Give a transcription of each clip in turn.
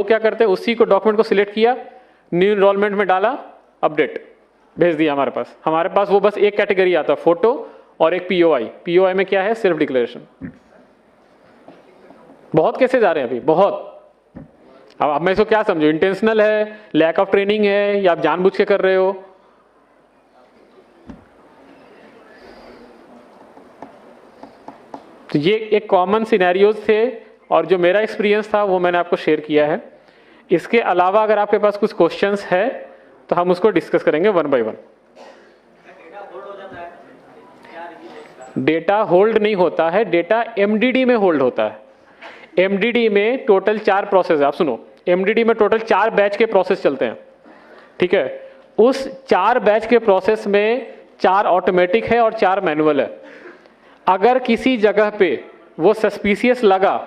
वो क्या करते हैं, उसी को डॉक्यूमेंट को सिलेक्ट किया, न्यू इनरोलमेंट में डाला, अपडेट भेज दिया हमारे पास वो बस एक कैटेगरी आता है, फोटो और एक पीओआई। पीओआई में क्या है, सेल्फ डिक्लेरेशन। बहुत केसेस आ रहे हैं अभी, बहुत। अब मैं इसको क्या समझू, इंटेंशनल है, लैक ऑफ ट्रेनिंग है, या आप जानबूझ के कर रहे हो? तो ये एक कॉमन सिनेरियोज थे और जो मेरा एक्सपीरियंस था वो मैंने आपको शेयर किया है। इसके अलावा अगर आपके पास कुछ क्वेश्चंस है तो हम उसको डिस्कस करेंगे one by one. Data hold नहीं होता है, डेटा एमडीडी में होल्ड होता है। एमडीडी में टोटल 4 प्रोसेस है। आप सुनो, एमडीडी में टोटल 4 बैच के प्रोसेस चलते हैं, ठीक है। उस 4 बैच के प्रोसेस में 4 ऑटोमेटिक है और 4 मैनुअल है। अगर किसी जगह पे वो सस्पिशियस लगा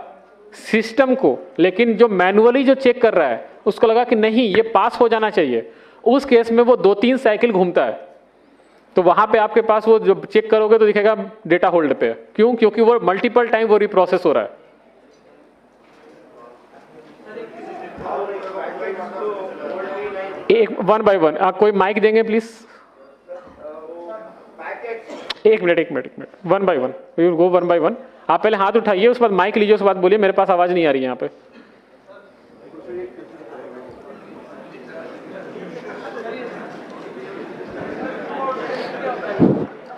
सिस्टम को, लेकिन जो मैनुअली जो चेक कर रहा है उसको लगा कि नहीं ये पास हो जाना चाहिए, उस केस में वो 2-3 साइकिल घूमता है। तो वहां पे आपके पास वो जो चेक करोगे तो दिखेगा डेटा होल्ड पे। क्यों? क्योंकि वो मल्टीपल टाइम वो रिप्रोसेस हो रहा है। एक वन बाय वन, कोई माइक देंगे प्लीज? एक minute, one by one, we will go one by one. आप पहले हाथ उठाइए, उसके बाद माइक लीजिए, उसके बाद बोलिए। मेरे पास आवाज नहीं आ रही है यहाँ पे।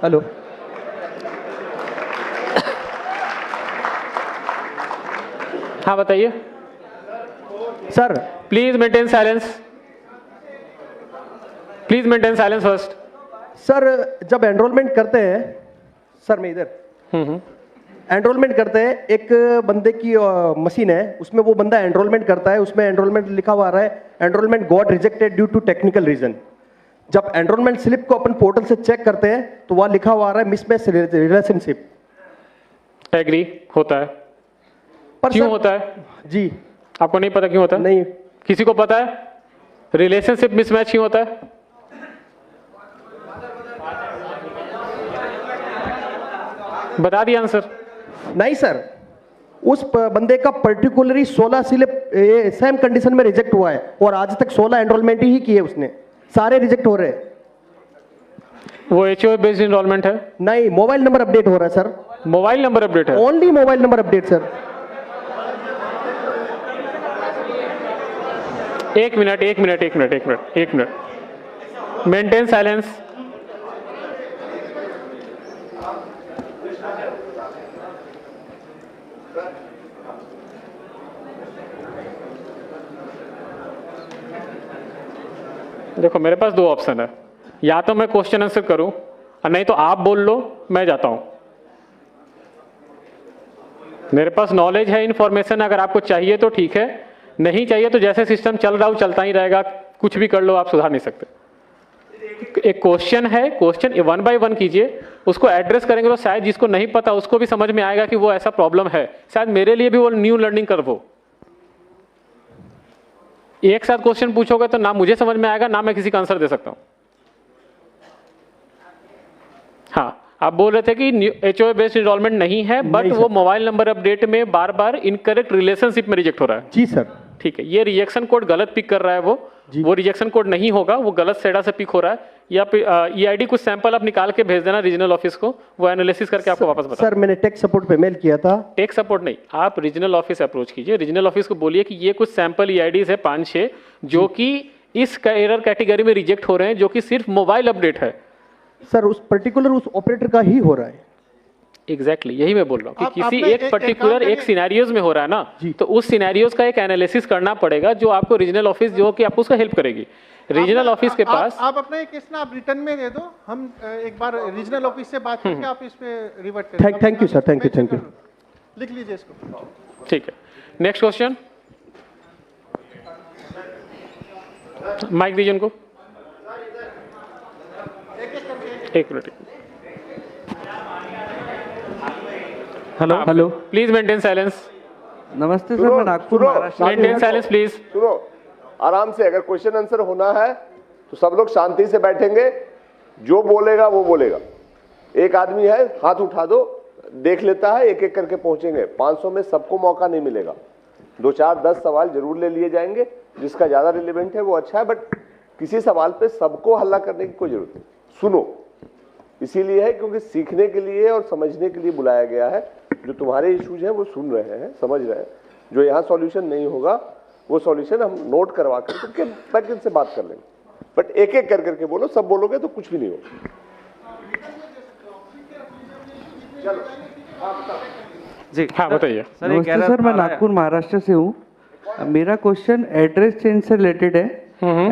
हेलो हाँ बताइए sir. Please maintain silence, please maintain silence first. Sir जब एनरोलमेंट करते हैं, सर मैं इधर एनरोलमेंट करते हैं, एक बंदे की मशीन है, उसमें वो बंदा एनरोलमेंट करता है, उसमें एनरोलमेंट लिखा हुआ आ रहा है enrolment got rejected due to technical reason. जब एनरोलमेंट स्लिप को अपन पोर्टल से चेक करते हैं तो वह लिखा हुआ आ रहा है मिसमैच रिलेशनशिप। एग्री होता है। पर क्यों होता है जी? आपको नहीं पता क्यों होता है? नहीं। किसी को पता है रिलेशनशिप मिसमैच क्यों होता है? बता दिया आंसर। नहीं सर, उस बंदे का पर्टिकुलरली 16 स्लिप सेम कंडीशन में रिजेक्ट हुआ है और आज तक 16 एनरोलमेंट ही किए उसने, सारे रिजेक्ट हो रहे हैं। वो एचओए बेस्ड एनरोलमेंट है? नहीं, मोबाइल नंबर अपडेट हो रहा है सर। मोबाइल नंबर अपडेट है? Only mobile number update sir. एक मिनट, मेंटेन साइलेंस। देखो मेरे पास 2 ऑप्शन है, या तो मैं क्वेश्चन आंसर करूं और नहीं तो आप बोल लो, मैं जाता हूं। मेरे पास नॉलेज है, इंफॉर्मेशन अगर आपको चाहिए तो ठीक है, नहीं चाहिए तो जैसे सिस्टम चल रहा हो चलता ही रहेगा, कुछ भी कर लो, आप सुधार नहीं सकते। एक क्वेश्चन है, क्वेश्चन 1 बाय 1 कीजिए, उसको एड्रेस करेंगे तो शायद जिसको नहीं पता उसको भी समझ में आएगा कि वो ऐसा प्रॉब्लम है, शायद मेरे लिए भी वो न्यू लर्निंग कर्व हो। एक साथ क्वेश्चन पूछोगे तो ना मुझे समझ में आएगा, ना मैं किसी का आंसर दे सकता हूं। हाँ, आप बोल रहे थे कि एचओए बेस्ड एनरोलमेंट नहीं है, बट वो मोबाइल नंबर अपडेट में बार बार इनकरेक्ट रिलेशनशिप में रिजेक्ट हो रहा है। जी सर। ठीक है, ये रिजेक्शन कोड गलत पिक कर रहा है, वो रिजेक्शन कोड नहीं होगा, वो गलत सेडा से पिक हो रहा है। या ईआईडी कुछ सैंपल आप निकाल के भेज देना रीजनल ऑफिस को, वो एनालिसिस करके आपको वापस बता। सर मैंने टेक सपोर्ट पे मेल किया था। टेक सपोर्ट नहीं, आप रीजनल ऑफिस अप्रोच कीजिए, रीजनल ऑफिस को बोलिए कि ये कुछ सैंपल ईआईडीज है 5-6 जो कि इस एरर कैटेगरी में रिजेक्ट हो रहे हैं, जो कि सिर्फ मोबाइल अपडेट है। सर उस पर्टिकुलर उस ऑपरेटर का ही हो रहा है। एग्जैक्टली यही मैं बोल रहा हूँ कि किसी एक पर्टिकुलर एक सिनेरियोज में हो रहा है ना, तो उस सिनेरियोज का एक एनालिसिस करना पड़ेगा, जो आपको रीजनल ऑफिस जो कि आपको उसका हेल्प करेगी। रीजनल ऑफिस के पास आप अपना एक केस ना आप रिटर्न में दे दो, हम एक बार रीजनल ऑफिस से बात करके आप इस पे रिवर्ट करें। Thank you sir, thank you. लिख लीजिए इसको। ठीक है, नेक्स्ट क्वेश्चन। माइक दीजिए उनको। एक minute. Hello, please maintain silence. नमस्ते सर, मैं Nagpur Maharashtra. Maintain silence please. सुनो आराम से, अगर क्वेश्चन आंसर होना है तो सब लोग शांति से बैठेंगे, जो बोलेगा वो बोलेगा। एक आदमी है, हाथ उठा दो, देख लेता है, एक एक करके पहुंचेंगे। 500 में सबको मौका नहीं मिलेगा। दो चार 10 सवाल जरूर ले लिए जाएंगे, जिसका ज्यादा रिलेवेंट है वो अच्छा है, बट किसी सवाल पे सबको हल्ला करने की कोई जरूरत नहीं। सुनो, इसीलिए है क्योंकि सीखने के लिए और समझने के लिए बुलाया गया है। जो तुम्हारे इश्यूज हैं वो सुन रहे हैं, समझ रहे हैं, जो यहाँ सॉल्यूशन नहीं होगा वो सॉल्यूशन हम नोट करवा करके बैक इनसे बात कर लेंगे, बट एक एक कर करके बोलो, सब बोलोगे तो कुछ भी नहीं होगा। जी हाँ बताइए। सर, ये कह रहा सर मैं नागपुर महाराष्ट्र से हूँ। मेरा क्वेश्चन एड्रेस चेंज से रिलेटेड है।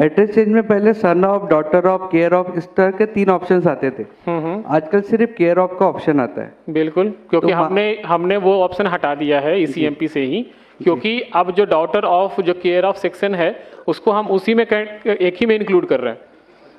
एड्रेस चेंज में पहले son of, daughter of, care of, इस तरह के 3 ऑप्शंस आते थे। आजकल सिर्फ केयर ऑफ का ऑप्शन आता है। बिल्कुल, क्योंकि तो हमने वो ऑप्शन हटा दिया है ECMP से ही, क्योंकि अब जो डॉटर ऑफ, जो केयर ऑफ सेक्शन है, उसको हम उसी में एक ही में इंक्लूड कर रहे हैं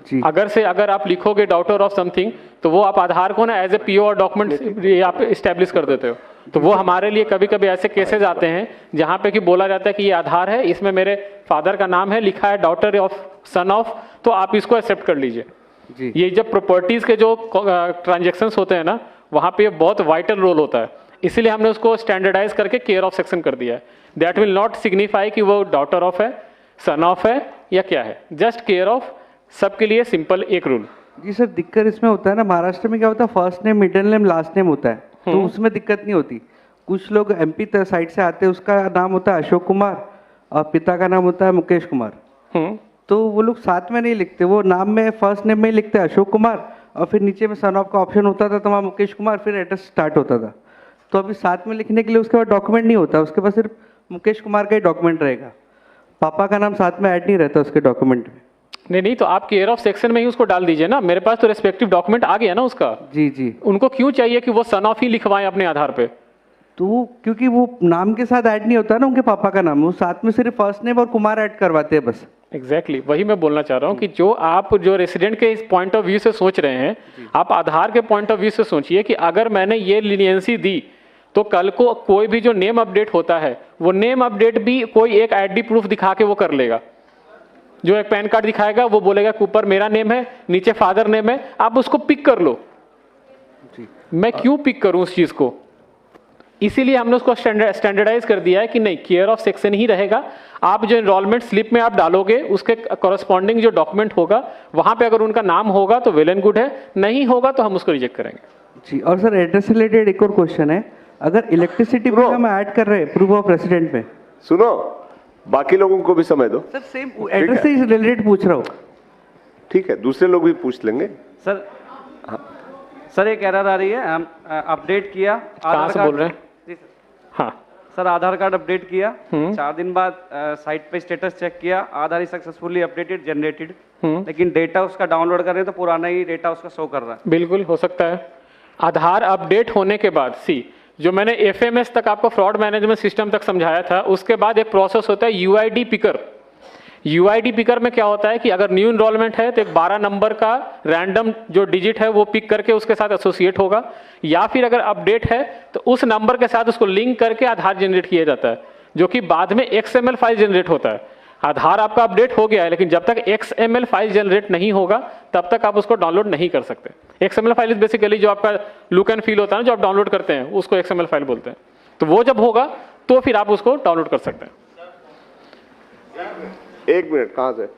जी। अगर आप लिखोगे डॉटर ऑफ समथिंग, तो वो आप आधार को ना एज ए PO और डॉक्यूमेंट आप इस्टेब्लिश कर देते हो। तो वो हमारे लिए कभी कभी ऐसे केसेस आते हैं जहाँ पे कि बोला जाता है कि ये आधार है, इसमें मेरे फादर का नाम है, लिखा है डॉटर ऑफ, सन ऑफ, तो आप इसको एक्सेप्ट कर लीजिए जी। ये जब प्रॉपर्टीज के जो ट्रांजेक्शंस होते हैं ना, वहाँ पे बहुत वाइटल रोल होता है, इसीलिए हमने उसको स्टैंडर्डाइज करके केयर ऑफ सेक्शन कर दिया है। दैट विल नॉट सिग्निफाई कि वो डॉटर ऑफ है, सन ऑफ है या क्या है, जस्ट केयर ऑफ, सबके लिए सिंपल एक रूल। जी सर, दिक्कत इसमें होता है ना, महाराष्ट्र में क्या होता है, first name, middle name, last name होता है, तो उसमें दिक्कत नहीं होती। कुछ लोग MP साइड से आते हैं, उसका नाम होता है अशोक कुमार और पिता का नाम होता है मुकेश कुमार, तो वो लोग साथ में नहीं लिखते, वो नाम में फर्स्ट नेम में ही लिखते हैं अशोक कुमार, और फिर नीचे में सन ऑफ का ऑप्शन होता था, तो वहाँ मुकेश कुमार, फिर एड्रेस स्टार्ट होता था। तो अभी साथ में लिखने के लिए उसके बाद डॉक्यूमेंट नहीं होता, उसके पास सिर्फ मुकेश कुमार का ही डॉक्यूमेंट रहेगा, पापा का नाम साथ में ऐड नहीं रहता उसके डॉक्यूमेंट में। नहीं, तो आप केयर ऑफ सेक्शन में ही उसको डाल दीजिए ना, मेरे पास तो रेस्पेक्टिव डॉक्यूमेंट आ गया ना उसका। जी जी। उनको क्यों चाहिए कि वो सन ऑफ ही लिखवाएं अपने आधार पे? तो क्योंकि वो नाम के साथ ऐड नहीं होता ना उनके पापा का नाम, वो साथ में सिर्फ फर्स्ट नेम और कुमार ऐड करवाते हैं बस। एग्जैक्टली वही मैं बोलना चाह रहा हूँ कि जो रेसिडेंट के इस पॉइंट ऑफ व्यू से सोच रहे हैं, आप आधार के पॉइंट ऑफ व्यू से सोचिए कि अगर मैंने ये लीनियंसी दी, तो कल को कोई भी जो नेम अपडेट होता है, वो नेम अपडेट भी कोई एक ID प्रूफ दिखा के वो कर लेगा। जो एक पैन कार्ड दिखाएगा, वो बोलेगा कि ऊपर मेरा नेम है, नीचे फादर नेम है, आप उसको पिक कर लो। मैं क्यों पिक करूं उस चीज को? इसीलिए हमने उसको स्टैंडर्डाइज कर दिया है कि नहीं, केयर ऑफ सेक्शन ही रहेगा। आप जो एनरोलमेंट स्लिप में आप डालोगे, उसके कॉरेस्पॉन्डिंग जो डॉक्यूमेंट होगा, वहां पे अगर उनका नाम होगा तो वेल एंड गुड है, नहीं होगा तो हम उसको रिजेक्ट करेंगे। जी। और सर, एड्रेस से रिलेटेड एक और क्वेश्चन है, अगर इलेक्ट्रिसिटी बिल हम ऐड कर रहे हैं प्रूफ ऑफ रेसिडेंट में, सुनो, बाकी लोगों को भी समय दो। सर सेम एड्रेस से रिलेटेड पूछ रहा हूँ। ठीक है, दूसरे लोग भी पूछ लेंगे। सर, सर एक एरर आ रही है, हम अपडेट किया, कहाँ से बोल रहे हैं? जी सर। हाँ सर, आधार कार्ड अपडेट किया, 4 दिन बाद साइट पे स्टेटस चेक किया, आधार ही सक्सेसफुली अपडेटेड जनरेटेड, लेकिन डेटा उसका डाउनलोड कर रहे हैं तो पुराना ही डेटा उसका शो कर रहा है। बिल्कुल हो सकता है। आधार अपडेट होने के बाद जो मैंने FMS तक आपको फ्रॉड मैनेजमेंट सिस्टम तक समझाया था, उसके बाद एक प्रोसेस होता है UID पिकर। UID पिकर में क्या होता है कि अगर न्यू इनरोलमेंट है तो एक 12 नंबर का रैंडम जो डिजिट है वो पिक करके उसके साथ एसोसिएट होगा, या फिर अगर अपडेट है तो उस नंबर के साथ उसको लिंक करके आधार जनरेट किया जाता है, जो कि बाद में XML फाइल जनरेट होता है। आधार आपका अपडेट हो गया है, लेकिन जब तक XML फाइल जनरेट नहीं होगा तब तक आप उसको डाउनलोड नहीं कर सकते। XML फाइल बेसिकली जो आपका लुक एंड फील होता है ना, जो आप डाउनलोड करते हैं, उसको XML फाइल बोलते हैं। तो वो जब होगा तो फिर आप उसको डाउनलोड कर सकते हैं। 1 मिनट, कहाँ से?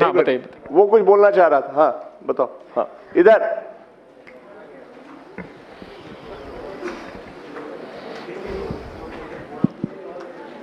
हाँ बताइए। वो कुछ बोलना चाह रहा था। हाँ बताओ। हाँ इधर।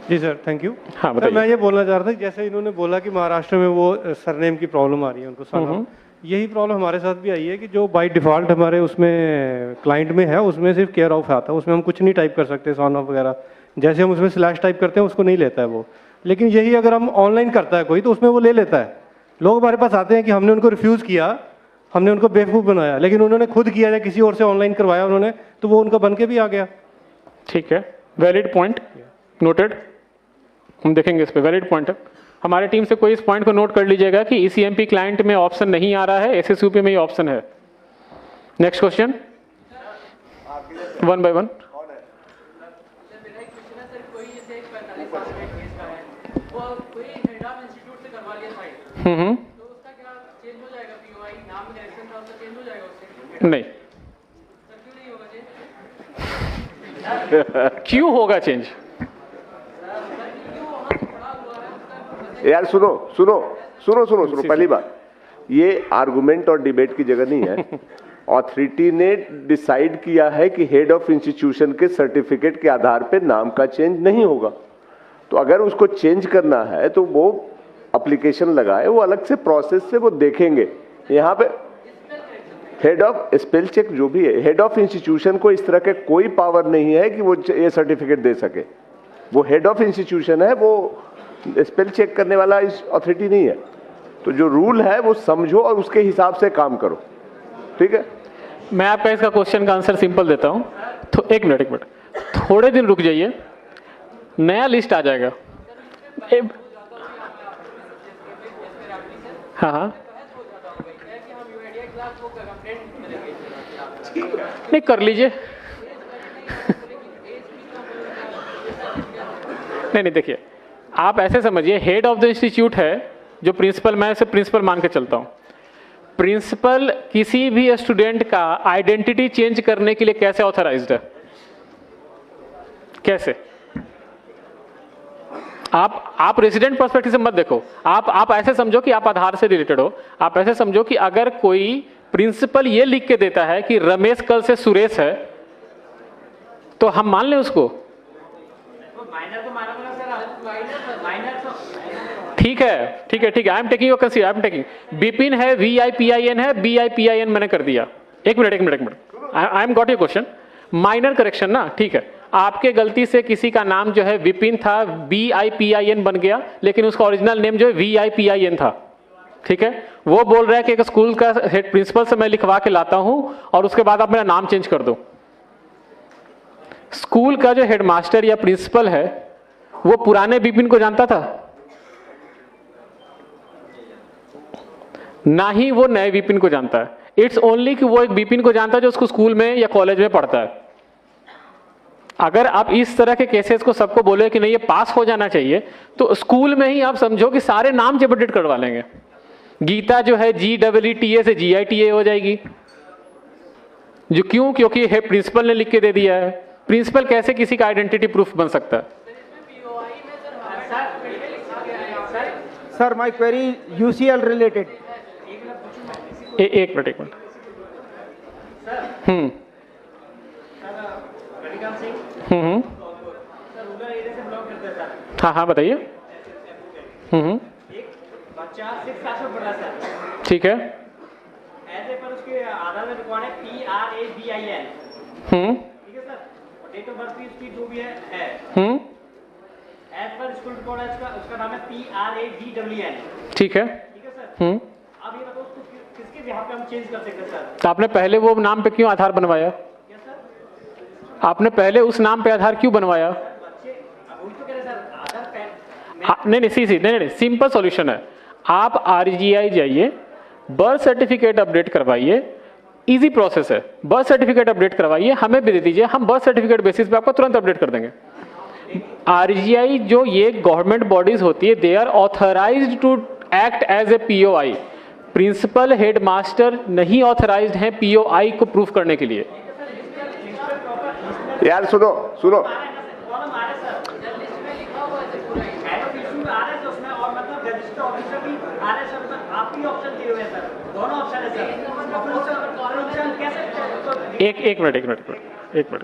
जी सर, थैंक यू। हाँ सर, बताइए। मैं ये बोलना चाह रहा था, जैसे इन्होंने बोला कि महाराष्ट्र में वो सरनेम की प्रॉब्लम आ रही है उनको, सरनेम, यही प्रॉब्लम हमारे साथ भी आई है कि जो बाय डिफॉल्ट हमारे उसमें क्लाइंट में है, उसमें सिर्फ केयर ऑफ आता है, उसमें हम कुछ नहीं टाइप कर सकते, सन ऑफ वगैरह। जैसे हम उसमें स्लैश टाइप करते हैं उसको नहीं लेता है वो, लेकिन यही अगर हम ऑनलाइन करता है कोई तो उसमें वो ले लेता है। लोग हमारे पास आते हैं कि हमने उनको रिफ्यूज़ किया, हमने उनको बेवकूफ़ बनाया, लेकिन उन्होंने खुद किया या किसी और से ऑनलाइन करवाया उन्होंने, तो वो उनका बन के भी आ गया। ठीक है, वैलिड पॉइंट, नोटेड। हम देखेंगे इस पे, वैलिड पॉइंट है। हमारे टीम से कोई इस पॉइंट को नोट कर लीजिएगा कि ECMP क्लाइंट में ऑप्शन नहीं आ रहा है, SSUP में ही ऑप्शन है। Next question, 1 by 1। नहीं, क्यों होगा चेंज? यार सुनो सुनो सुनो सुनो सुनो, पहली बात, ये आर्गुमेंट और डिबेट की जगह नहीं है। ऑथोरिटी ने डिसाइड किया है कि हेड ऑफ इंस्टीट्यूशन के सर्टिफिकेट के आधार पे नाम का चेंज नहीं होगा, तो अगर उसको चेंज करना है तो वो एप्लीकेशन लगाए, वो अलग से प्रोसेस से वो देखेंगे। यहाँ पे हेड ऑफ स्पेल चेक जो भी है, हेड ऑफ इंस्टीट्यूशन को इस तरह के कोई पावर नहीं है कि वो ये सर्टिफिकेट दे सके। वो हेड ऑफ इंस्टीट्यूशन है, वो स्पेल चेक करने वाला इस अथॉरिटी नहीं है। तो जो रूल है वो समझो और उसके हिसाब से काम करो, ठीक है। मैं आपका इसका क्वेश्चन का आंसर सिंपल देता हूं। तो एक मिनट, थोड़े दिन रुक जाइए, नया लिस्ट आ जाएगा। हाँ हाँ, नहीं कर लीजिए। नहीं देखिए, आप ऐसे समझिए, हेड ऑफ द इंस्टीट्यूट है जो प्रिंसिपल, मैं इसे प्रिंसिपल मान के चलता हूं। प्रिंसिपल किसी भी स्टूडेंट का आइडेंटिटी चेंज करने के लिए कैसे ऑथराइज्ड है? कैसे? आप रेसिडेंट पर्सपेक्टिव से मत देखो, आप ऐसे समझो कि आप आधार से रिलेटेड हो। आप ऐसे समझो कि अगर कोई प्रिंसिपल ये लिख के देता है कि रमेश कल से सुरेश है, तो हम मान लें उसको? ठीक है, I am taking your consider, I am taking. Bipin है, VIPIN है, BIPIN मैंने कर दिया। एक minute, I am got your question. Minor correction ना, ठीक है। आपके गलती से किसी का नाम जो है विपिन था, BIPIN बन गया, लेकिन उसका ओरिजिनल नेम जो है VIPIN था, ठीक है। वो बोल रहा है कि एक स्कूल का हेड प्रिंसिपल से मैं लिखवा के लाता हूं और उसके बाद आप मेरा नाम चेंज कर दो। स्कूल का जो हेडमास्टर या प्रिंसिपल है वो पुराने बिपिन को जानता था? ना ही वो नए विपिन को जानता है। इट्स ओनली कि वो एक विपिन को जानता है जो उसको स्कूल में या कॉलेज में पढ़ता है। अगर आप इस तरह के केसेस को सबको बोले कि नहीं ये पास हो जाना चाहिए, तो स्कूल में ही आप समझो कि सारे नाम जब अपडेट करवा लेंगे। गीता जो है GEETA से GITA हो जाएगी। जो क्यों? क्योंकि है प्रिंसिपल ने लिख के दे दिया है। प्रिंसिपल कैसे किसी का आइडेंटिटी प्रूफ बन सकता है? Sir my query UCL related. एक मिनट। हाँ बताइए। बच्चा 6 क्लास में पढ़ रहा है, ठीक है। ऐसे पर उसके आधार में रिकॉर्ड है PRABIN, ठीक है सर। और डेट ऑफ बर्थ भी उसकी जो भी है एज पर स्कूल रिकॉर्ड है उसका नाम है PRAGWN, ठीक है सर। अब ये बताओ उसको किसके बिहाफ पे हम चेंज कर सकते हैं सर? तो आपने पहले वो नाम पे क्यों आधार बनवाया? क्या सर? आपने पहले उस नाम पे आधार क्यों बनवाया? बच्चे वही तो कह रहे सर, आधार नहीं, सिंपल सॉल्यूशन है। आप RGI जाइए, बर्थ सर्टिफिकेट अपडेट करवाइए, इजी प्रोसेस है। बर्थ सर्टिफिकेट अपडेट करवाइए, हमें भी दे दीजिए, हम बर्थ सर्टिफिकेट बेसिस पे आपको तुरंत अपडेट कर देंगे। RGI जो ये गवर्नमेंट बॉडीज होती है, they are authorised to act as a POI। Principal headmaster नहीं ऑथराइज्ड हैं POI को प्रूफ करने के लिए। यार सुनो सुनो, एक मिनट,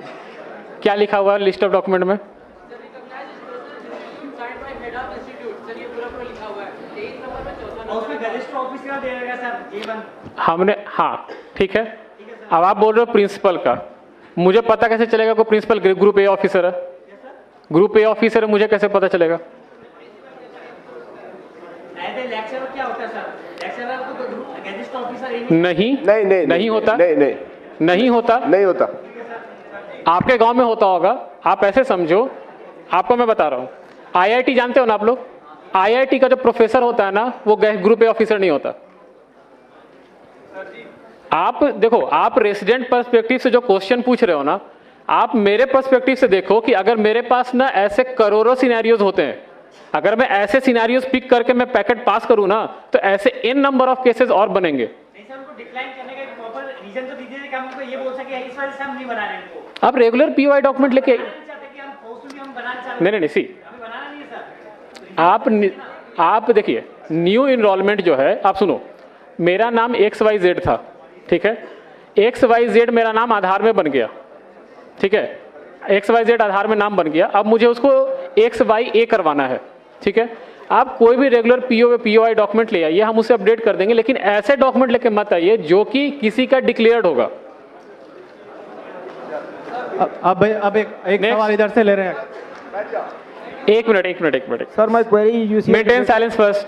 क्या लिखा हुआ है लिस्ट ऑफ डॉक्यूमेंट में? हमने, हाँ ठीक है। अब आप बोल रहे हो प्रिंसिपल का, मुझे पता कैसे चलेगा कोई प्रिंसिपल ग्रुप A ऑफिसर है? ग्रुप A ऑफिसर है, मुझे कैसे पता चलेगा? क्या होता है सर? नहीं होता। आपके गांव में होता होगा, आप ऐसे समझो, आपको मैं बता रहा हूं। IIT जानते हो ना आप लोग? IIT का जो प्रोफेसर होता है ना, वो ग्रुप A ऑफिसर नहीं होता। आप देखो, आप रेसिडेंट पर्सपेक्टिव से जो क्वेश्चन पूछ रहे हो ना, आप मेरे पर्सपेक्टिव से देखो कि अगर मेरे पास ना ऐसे करोड़ों सिनेरियोज होते हैं, अगर मैं ऐसे सिनेरियोज पिक करके मैं पैकेट पास करूं ना, तो ऐसे n नंबर ऑफ केसेस और बनेंगे। आप रेगुलर POI डॉक्यूमेंट लेके, नहीं सी, आप आप देखिए न्यू इनरोलमेंट जो है, आप सुनो, मेरा नाम XYZ था, ठीक है, XYZ मेरा नाम आधार में बन गया, ठीक है, XYZ आधार में नाम बन गया, अब मुझे उसको XYA करवाना है, ठीक है। आप कोई भी रेगुलर POI डॉक्यूमेंट ले आइए, हम उसे अपडेट कर देंगे, लेकिन ऐसे डॉक्यूमेंट लेके मत आइए जो कि किसी का डिक्लेयर्ड होगा। अब एक सवाल इधर से ले रहे हैं। एक minute sir my query UCL maintain silence first.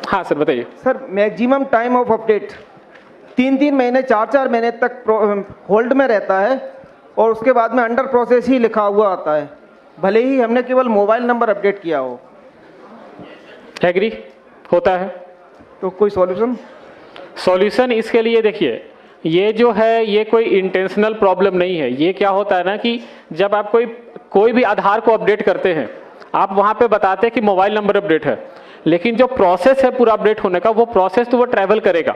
हाँ सर बताइए। Sir maximum time of update 3-3 महीने 4-4 महीने तक होल्ड में रहता है और उसके बाद में अंडर प्रोसेस ही लिखा हुआ आता है, भले ही हमने केवल मोबाइल नंबर अपडेट किया हो। एग्री होता है। तो कोई सॉल्यूशन इसके लिए देखिए, ये जो है ये कोई इंटेंशनल प्रॉब्लम नहीं है। ये क्या होता है ना कि जब आप कोई भी आधार को अपडेट करते हैं, आप वहां पे बताते हैं कि मोबाइल नंबर अपडेट है, लेकिन जो प्रोसेस है पूरा अपडेट होने का, वो प्रोसेस तो वो ट्रैवल करेगा,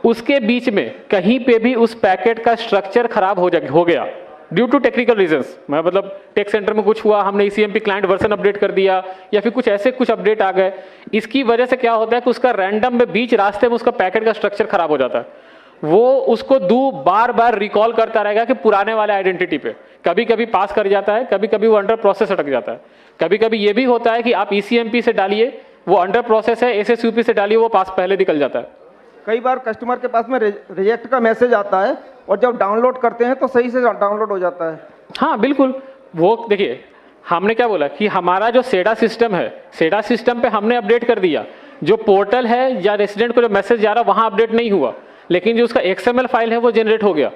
उसके बीच में कहीं पे भी उस पैकेट का स्ट्रक्चर खराब हो गया ड्यू टू टेक्निकल रीजंस, मैं मतलब टेक सेंटर में कुछ हुआ, हमने ECMP क्लाइंट वर्जन अपडेट कर दिया, या फिर कुछ अपडेट आ गए, इसकी वजह से क्या होता है कि उसका रैंडम में बीच रास्ते में उसका पैकेट का स्ट्रक्चर खराब हो जाता है। वो उसको बार बार रिकॉल करता रहेगा कि पुराने वाले आइडेंटिटी पे, कभी कभी पास कर जाता है, कभी कभी वो अंडर प्रोसेस अटक जाता है, कभी कभी ये भी होता है कि आप ECMP से डालिए, वो अंडर प्रोसेस है, SSUP से डालिए, वो पास पहले निकल जाता है। कई बार कस्टमर के पास में रिजेक्ट का मैसेज आता है और जब डाउनलोड करते हैं तो सही से डाउनलोड हो जाता है। हाँ बिल्कुल, वो देखिए हमने क्या बोला कि हमारा जो सेडा सिस्टम है, सेडा सिस्टम पे हमने अपडेट कर दिया, जो पोर्टल है या रेसिडेंट को जो मैसेज जा रहा वहां अपडेट नहीं हुआ, लेकिन जो उसका XML फाइल है वो जनरेट हो गया,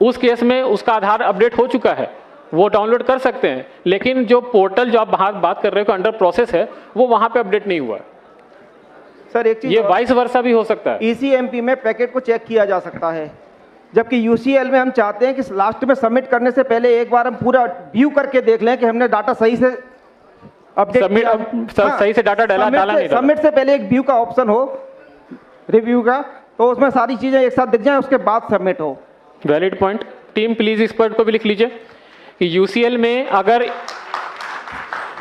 उस केस में उसका आधार अपडेट हो चुका है, वो डाउनलोड कर सकते हैं, लेकिन जो पोर्टल जो आप बात कर रहे हो अंडर प्रोसेस है, वो वहां पे अपडेट नहीं हुआ है। सर एक चीज, ये वाइस वर्सा भी हो सकता है। ECMP में पैकेट को चेक किया जा सकता है, जबकि UCL में हम चाहते हैं कि लास्ट में सबमिट करने से पहले एक बार हम पूरा व्यू करके देख लें कि हमने डाटा सही से अपडेट सही से डाटा डाला नहीं। सबमिट से पहले एक व्यू का ऑप्शन हो, रिव्यू का, तो उसमें सारी चीजें एक साथ दिख जाए, उसके बाद सबमिट हो। Valid point. टीम प्लीज इस पॉइंट को भी लिख लीजिए कि UCL में अगर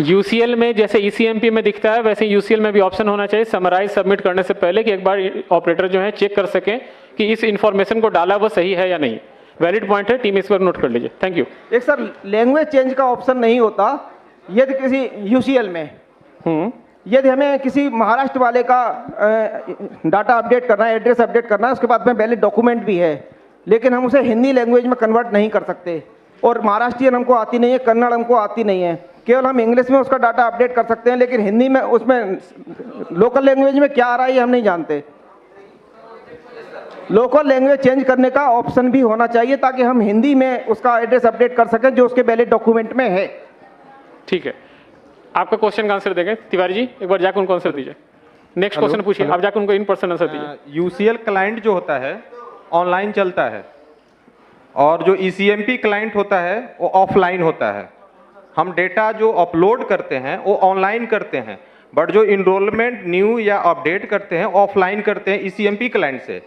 UCL में जैसे ECMP में दिखता है, वैसे UCL में भी ऑप्शन होना चाहिए समराइज सबमिट करने से पहले, कि एक बार ऑपरेटर जो है चेक कर सकें कि इस इंफॉर्मेशन को डाला वो सही है या नहीं। वैलिड पॉइंट है, टीम इस पर नोट कर लीजिए। Thank you. एक सर लैंग्वेज चेंज का ऑप्शन नहीं होता यदि किसी UCL में यदि हमें किसी महाराष्ट्र वाले का डाटा अपडेट करना है, एड्रेस अपडेट करना है, उसके बाद में वैलिड डॉक्यूमेंट भी है, लेकिन हम उसे हिंदी लैंग्वेज में कन्वर्ट नहीं कर सकते, और महाराष्ट्रियन हमको आती नहीं है, कन्नड़ हमको आती नहीं है, केवल हम इंग्लिश में उसका डाटा अपडेट कर सकते हैं, लेकिन हिंदी में उसमें लोकल लैंग्वेज में क्या आ रहा है हम नहीं जानते। लोकल लैंग्वेज चेंज करने का ऑप्शन भी होना चाहिए ताकि हम हिंदी में उसका एड्रेस अपडेट कर सकें जो उसके वैलिड डॉक्यूमेंट में है। ठीक है, आपका क्वेश्चन का आंसर देंगे तिवारी जी, एक बार जाकर उनको आंसर दीजिए। नेक्स्ट क्वेश्चन पूछिए, आप जाकर उनको इन पर्सन आंसर दीजिए। UCL क्लाइंट जो होता है ऑनलाइन चलता है, और जो ECMP क्लाइंट होता है वो ऑफलाइन होता है। हम डेटा जो अपलोड करते हैं वो ऑनलाइन करते हैं, बट जो इनरोलमेंट न्यू या अपडेट करते हैं ऑफलाइन करते हैं ECMP क्लाइंट से।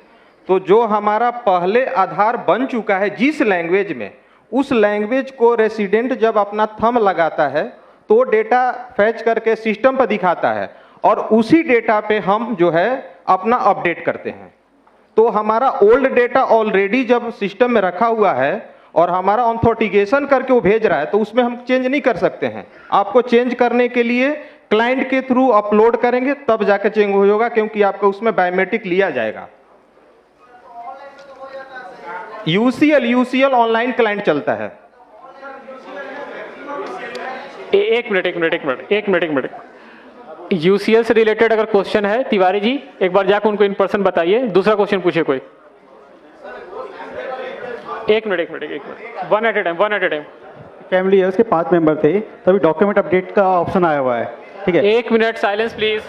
तो जो हमारा पहले आधार बन चुका है जिस लैंग्वेज में, उस लैंग्वेज को रेसिडेंट जब अपना थंब लगाता है तो डेटा फैच करके सिस्टम पर दिखाता है, और उसी डेटा पे हम जो है अपना अपडेट करते हैं। तो हमारा ओल्ड डेटा ऑलरेडी जब सिस्टम में रखा हुआ है और हमारा ऑथेंटिकेशन करके वो भेज रहा है, तो उसमें हम चेंज नहीं कर सकते हैं। आपको चेंज करने के लिए क्लाइंट के थ्रू अपलोड करेंगे तब जाके चेंज होगा, क्योंकि आपका उसमें बायोमेट्रिक लिया जाएगा। UCL ऑनलाइन क्लाइंट चलता है। एक मिनट। UCL से रिलेटेड अगर क्वेश्चन है तिवारी जी, एक बार जाकर उनको इन पर्सन बताइए। दूसरा क्वेश्चन पूछिए कोई। एक minute, one at a time. Family है, उसके 5 मेंबर थे, तभी डॉक्यूमेंट अपडेट का ऑप्शन आया हुआ है, ठीक है। 1 मिनट साइलेंस प्लीज।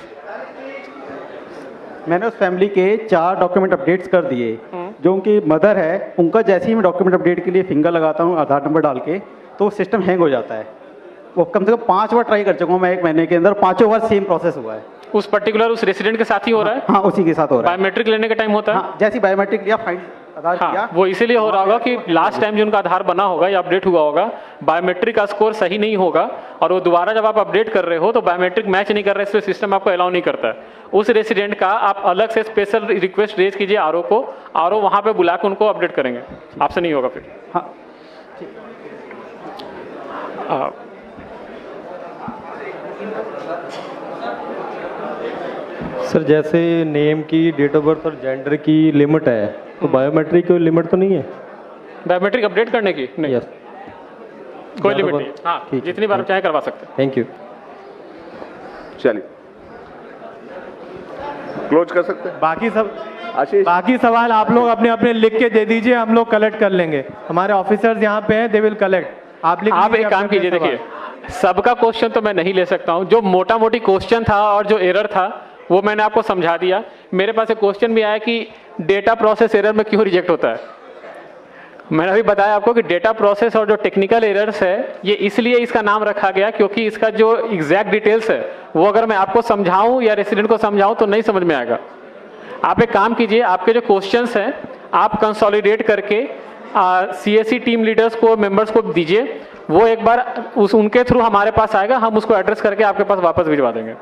मैंने उस फैमिली के 4 डॉक्यूमेंट अपडेट्स कर दिए। जो उनकी मदर है, उनका जैसे ही मैं डॉक्यूमेंट अपडेट के लिए फिंगर लगाता हूँ आधार नंबर डाल के, तो सिस्टम हैंग हो जाता है। वो कम से कम 5 बार ट्राई कर चुका हूँ मैं 1 महीने के अंदर, 5 बार सेम प्रोसेस हुआ है। उस पर्टिकुलर उस रेसिडेंट के साथ ही हो रहा है? हाँ, उसी के साथ हो रहा है। बायोमेट्रिक लेने का टाइम होता है? हाँ, जैसे बायोमेट्रिक लिया, फाइल आधार किया। हाँ, वो इसीलिए हो रहा होगा कि लास्ट टाइम जो उनका आधार बना होगा या अपडेट हुआ होगा, बायोमेट्रिक का स्कोर सही नहीं होगा और वो दोबारा जब आप अपडेट कर रहे हो तो बायोमेट्रिक मैच नहीं कर रहे, इसलिए सिस्टम आपको अलाउ नहीं करता है। उस रेसिडेंट का आप अलग से स्पेशल रिक्वेस्ट रेज कीजिए आरओ को, आरओ वहाँ पे बुला के उनको अपडेट करेंगे, आपसे नहीं होगा फिर। हाँ सर जैसे नेम की, डेट ऑफ बर्थ और जेंडर की लिमिट है, तो बायोमेट्रिक की लिमिट तो नहीं है? बायोमेट्रिक अपडेट करने की नहीं, यस, कोई लिमिट नहीं। हाँ, जितनी बार चाहे करवा सकते हैं। Thank you. चलिए क्लोज कर सकते हैं। बाकी सवाल आप लोग अपने अपने लिख के दे दीजिए, हम लोग कलेक्ट कर लेंगे। हमारे ऑफिसर्स यहाँ पे हैं, दे विल कलेक्ट। आप एक काम कीजिए, देखिए सबका क्वेश्चन तो मैं नहीं ले सकता हूँ, जो मोटा मोटी क्वेश्चन था और जो एरर था वो मैंने आपको समझा दिया। मेरे पास एक क्वेश्चन भी आया कि डेटा प्रोसेस एरर में क्यों रिजेक्ट होता है। मैंने अभी बताया आपको कि डेटा प्रोसेस और जो टेक्निकल एरर्स है ये इसलिए इसका नाम रखा गया क्योंकि इसका जो एग्जैक्ट डिटेल्स है वो अगर मैं आपको समझाऊं या रेसिडेंट को समझाऊं तो नहीं समझ में आएगा। आप एक काम कीजिए, आपके जो क्वेश्चंस हैं आप कंसोलिडेट करके सीएससी टीम लीडर्स को, मेंबर्स को दीजिए, वो एक बार उनके थ्रू हमारे पास आएगा, हम उसको एड्रेस करके आपके पास वापस भिजवा देंगे,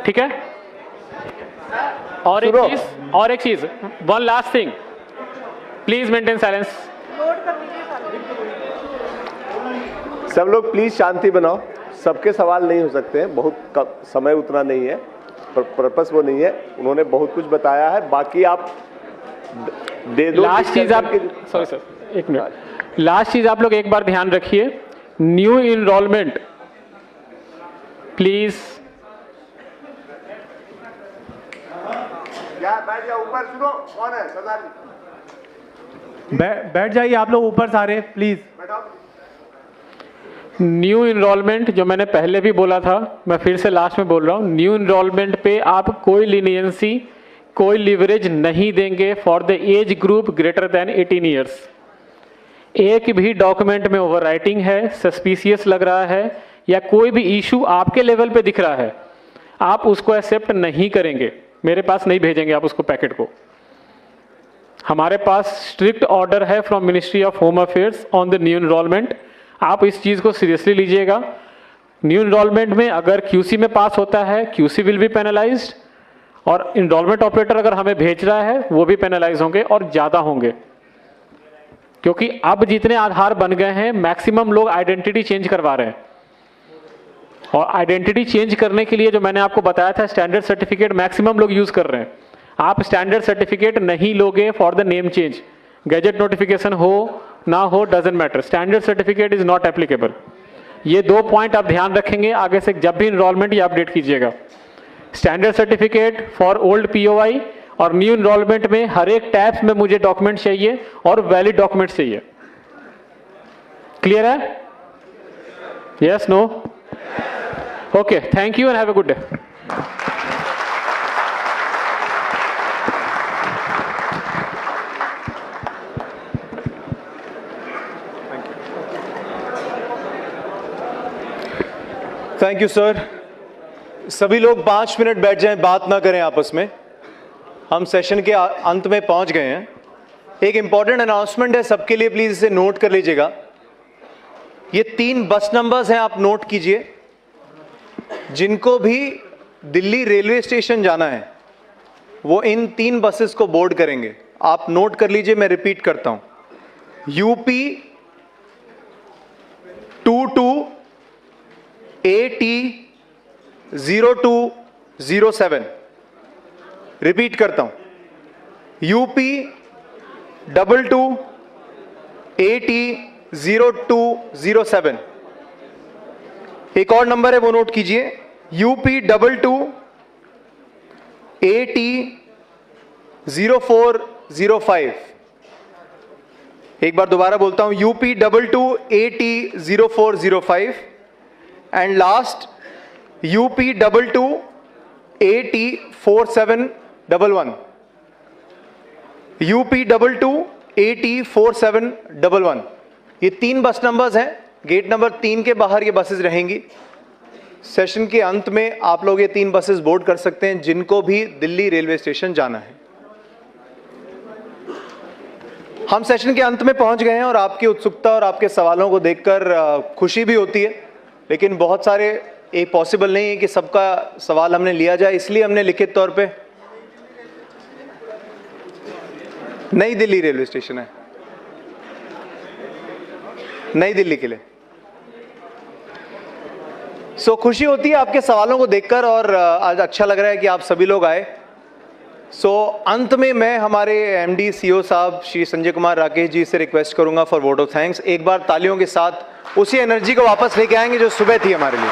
ठीक है। और एक चीज, one last thing, please maintain silence. सब लोग प्लीज शांति बनाओ, सबके सवाल नहीं हो सकते हैं, बहुत समय उतना नहीं है, पर्पस वो नहीं है, उन्होंने बहुत कुछ बताया है, बाकी आप दे दो। लास्ट चीज आप, सॉरी सर एक मिनट, लास्ट चीज आप लोग एक बार ध्यान रखिए, न्यू इनरोलमेंट प्लीज बैठ जाओ ऊपर। सुनो कौन है सरदार जी, बैठ जाइए आप लोग ऊपर सारे प्लीज। न्यू इनरोलमेंट जो मैंने पहले भी बोला था, मैं फिर से लास्ट में बोल रहा हूँ, न्यू इनरोलमेंट पे आप कोई लीनियंसी, कोई लिवरेज नहीं देंगे for the age group greater than 18 years. एक भी डॉक्यूमेंट में ओवरराइटिंग है, सस्पिशियस लग रहा है या कोई भी इशू आपके लेवल पे दिख रहा है, आप उसको एक्सेप्ट नहीं करेंगे, मेरे पास नहीं भेजेंगे आप उसको पैकेट को। हमारे पास स्ट्रिक्ट ऑर्डर है from ministry of home affairs on the new enrolment, आप इस चीज़ को सीरियसली लीजिएगा। न्यू इनरोलमेंट में अगर क्यूसी में पास होता है, क्यूसी विल बी पेनलाइज्ड, और इनरोलमेंट ऑपरेटर अगर हमें भेज रहा है वो भी पेनलाइज होंगे और ज़्यादा होंगे, क्योंकि अब जितने आधार बन गए हैं मैक्सिमम लोग आइडेंटिटी चेंज करवा रहे हैं, और आइडेंटिटी चेंज करने के लिए जो मैंने आपको बताया था स्टैंडर्ड सर्टिफिकेट मैक्सिमम लोग यूज कर रहे हैं। आप स्टैंडर्ड सर्टिफिकेट नहीं लोगे for the name change, gadget notification हो ना हो doesn't matter, standard certificate is not applicable. ये 2 पॉइंट आप ध्यान रखेंगे आगे से जब भी इनरोलमेंट या अपडेट कीजिएगा। Standard certificate for old POI और न्यू इनरोलमेंट में हर एक टैब्स में मुझे डॉक्यूमेंट चाहिए और वैलिड डॉक्यूमेंट चाहिए। क्लियर है? Yes, no? Okay, thank you and have a good day. Thank you sir. सभी लोग 5 मिनट बैठ जाएं, बात ना करें आपस में, हम सेशन के अंत में पहुंच गए हैं। एक इंपॉर्टेंट अनाउंसमेंट है सबके लिए, प्लीज इसे नोट कर लीजिएगा। ये 3 बस नंबर्स हैं, आप नोट कीजिए। जिनको भी दिल्ली रेलवे स्टेशन जाना है वो इन 3 बसेस को बोर्ड करेंगे, आप नोट कर लीजिए। मैं रिपीट करता हूं, यूपी 22 AT 0207, रिपीट करता हूं, यूपी 22 AT 0207। एक और नंबर है वो नोट कीजिए, यूपी 22 AT 0405। एक बार दोबारा बोलता हूं, UP 22 AT 0405 and last UP 22 AT 4711। UP 22 AT 4711। ये 3 बस नंबर्स हैं, गेट नंबर 3 के बाहर ये बसेस रहेंगी। सेशन के अंत में आप लोग ये 3 बसेस बोर्ड कर सकते हैं जिनको भी दिल्ली रेलवे स्टेशन जाना है। हम सेशन के अंत में पहुंच गए हैं और आपकी उत्सुकता और आपके सवालों को देखकर खुशी भी होती है, लेकिन बहुत सारे ये पॉसिबल नहीं है कि सबका सवाल हमने लिया जाए, इसलिए हमने लिखित तौर पे नई दिल्ली रेलवे स्टेशन है, नई दिल्ली के लिए। खुशी होती है आपके सवालों को देखकर और आज अच्छा लग रहा है कि आप सभी लोग आए। अंत में मैं हमारे एमडी सीईओ साहब श्री संजय कुमार राकेश जी से रिक्वेस्ट करूंगा फॉर वोट ऑफ थैंक्स। एक बार तालियों के साथ उसी एनर्जी को वापस लेके आएंगे जो सुबह थी हमारे लिए।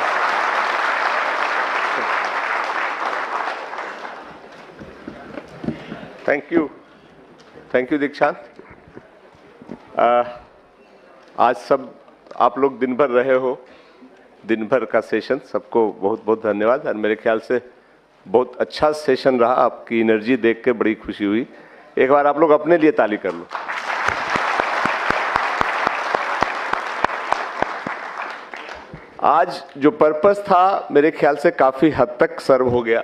थैंक यू दीक्षांत। आज सब आप लोग दिन भर रहे हो, दिन भर का सेशन, सबको बहुत बहुत धन्यवाद। और मेरे ख्याल से बहुत अच्छा सेशन रहा, आपकी एनर्जी देख के बड़ी खुशी हुई। एक बार आप लोग अपने लिए ताली कर लो। आज जो पर्पस था मेरे ख्याल से काफी हद तक सर्व हो गया।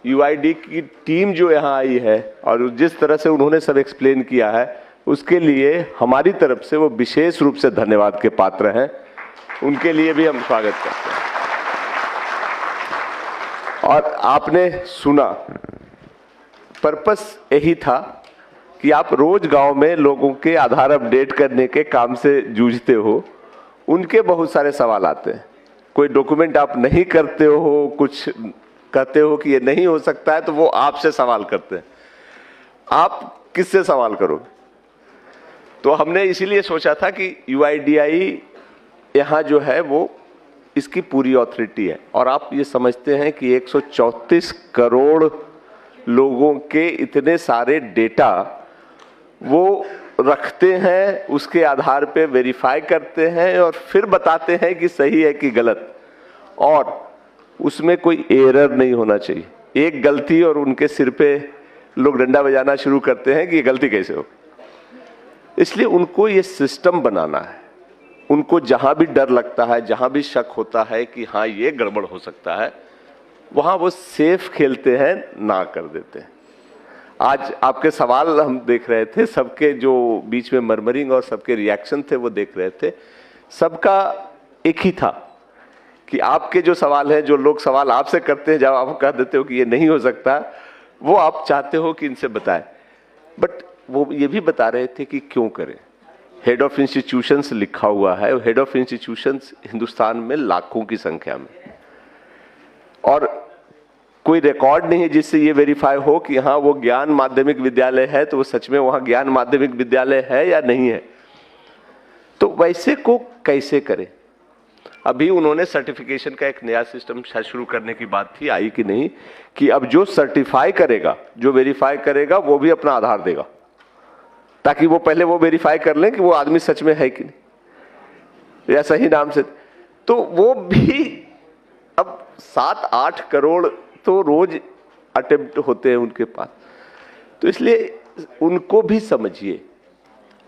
यूआईडी की टीम जो यहाँ आई है और जिस तरह से उन्होंने सब एक्सप्लेन किया है, उसके लिए हमारी तरफ से वो विशेष रूप से धन्यवाद के पात्र हैं। उनके लिए भी हम स्वागत करते हैं। और आपने सुना, पर्पस यही था कि आप रोज गांव में लोगों के आधार अपडेट करने के काम से जूझते हो, उनके बहुत सारे सवाल आते हैं। कोई डॉक्यूमेंट आप नहीं करते हो, कुछ कहते हो कि ये नहीं हो सकता है, तो वो आपसे सवाल करते हैं। आप किससे सवाल करोगे? तो हमने इसीलिए सोचा था कि यूआईडीआई यहाँ जो है वो इसकी पूरी ऑथोरिटी है। और आप ये समझते हैं कि 134 करोड़ लोगों के इतने सारे डेटा वो रखते हैं, उसके आधार पे वेरीफाई करते हैं और फिर बताते हैं कि सही है कि गलत, और उसमें कोई एरर नहीं होना चाहिए। एक गलती और उनके सिर पे लोग डंडा बजाना शुरू करते हैं कि ये गलती कैसे हो। इसलिए उनको ये सिस्टम बनाना है। उनको जहां भी डर लगता है, जहां भी शक होता है कि हाँ ये गड़बड़ हो सकता है, वहां वो सेफ खेलते हैं, ना कर देते हैं। आज आपके सवाल हम देख रहे थे, सबके जो बीच में मरमरिंग और सबके रिएक्शन थे वो देख रहे थे। सबका एक ही था कि आपके जो सवाल है, जो लोग सवाल आपसे करते हैं, जब आप कह देते हो कि ये नहीं हो सकता, वो आप चाहते हो कि इनसे बताएं। बट वो ये भी बता रहे थे कि क्यों करें। हेड ऑफ इंस्टीट्यूशंस लिखा हुआ है, हेड ऑफ इंस्टीट्यूशंस हिंदुस्तान में लाखों की संख्या में, और कोई रिकॉर्ड नहीं है जिससे ये वेरीफाई हो कि हाँ वो ज्ञान माध्यमिक विद्यालय है तो वो सच में वहां ज्ञान माध्यमिक विद्यालय है या नहीं है। तो वैसे को कैसे करें? अभी उन्होंने सर्टिफिकेशन का एक नया सिस्टम शुरू करने की बात थी, आई कि नहीं, कि अब जो सर्टिफाई करेगा, जो वेरीफाई करेगा, वो भी अपना आधार देगा, ताकि वो पहले वो वेरीफाई कर लें कि वो आदमी सच में है कि नहीं या सही नाम से। तो वो भी अब 7-8 करोड़ तो रोज अटेम्प्ट होते हैं उनके पास, तो इसलिए उनको भी समझिए।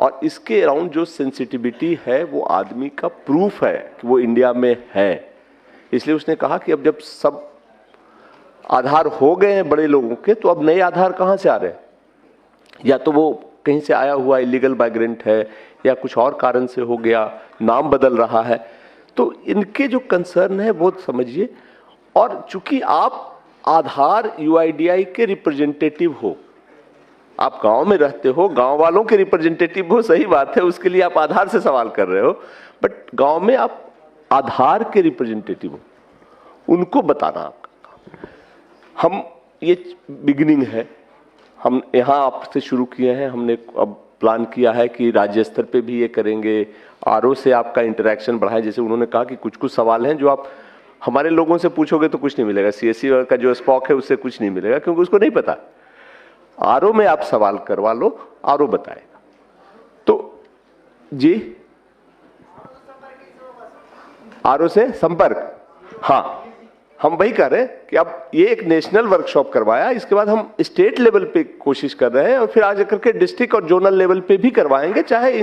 और इसके अराउंड जो सेंसिटिविटी है वो आदमी का प्रूफ है कि वो इंडिया में है। इसलिए उसने कहा कि अब जब सब आधार हो गए हैं बड़े लोगों के, तो अब नए आधार कहाँ से आ रहे हैं? या तो वो कहीं से आया हुआ इलीगल माइग्रेंट है, या कुछ और कारण से हो गया, नाम बदल रहा है। तो इनके जो कंसर्न है वो समझिए। और चूंकि आप आधार यूआईडीआई के रिप्रेजेंटेटिव हो, आप गांव में रहते हो, गांव वालों के रिप्रेजेंटेटिव हो, सही बात है, उसके लिए आप आधार से सवाल कर रहे हो, बट गांव में आप आधार के रिप्रेजेंटेटिव हो, उनको बताना आपका काम। हम ये बिगिनिंग है, हम यहाँ आपसे शुरू किए हैं, हमने अब प्लान किया है कि राज्य स्तर पे भी ये करेंगे। आरओ से आपका इंटरेक्शन बढ़ाएं। जैसे उन्होंने कहा कि कुछ कुछ सवाल हैं जो आप हमारे लोगों से पूछोगे तो कुछ नहीं मिलेगा, सीएससी का जो स्पॉक है उससे कुछ नहीं मिलेगा, क्योंकि उसको नहीं पता। आरओ में आप सवाल करवा लो, आरओ बताएगा। तो जी, आरओ से संपर्क, हाँ, हम वही कर रहे हैं कि अब ये एक नेशनल वर्कशॉप करवाया, इसके बाद हम स्टेट लेवल पे कोशिश कर रहे हैं और फिर आगे करके डिस्ट्रिक्ट और जोनल लेवल पे भी करवाएंगे, चाहे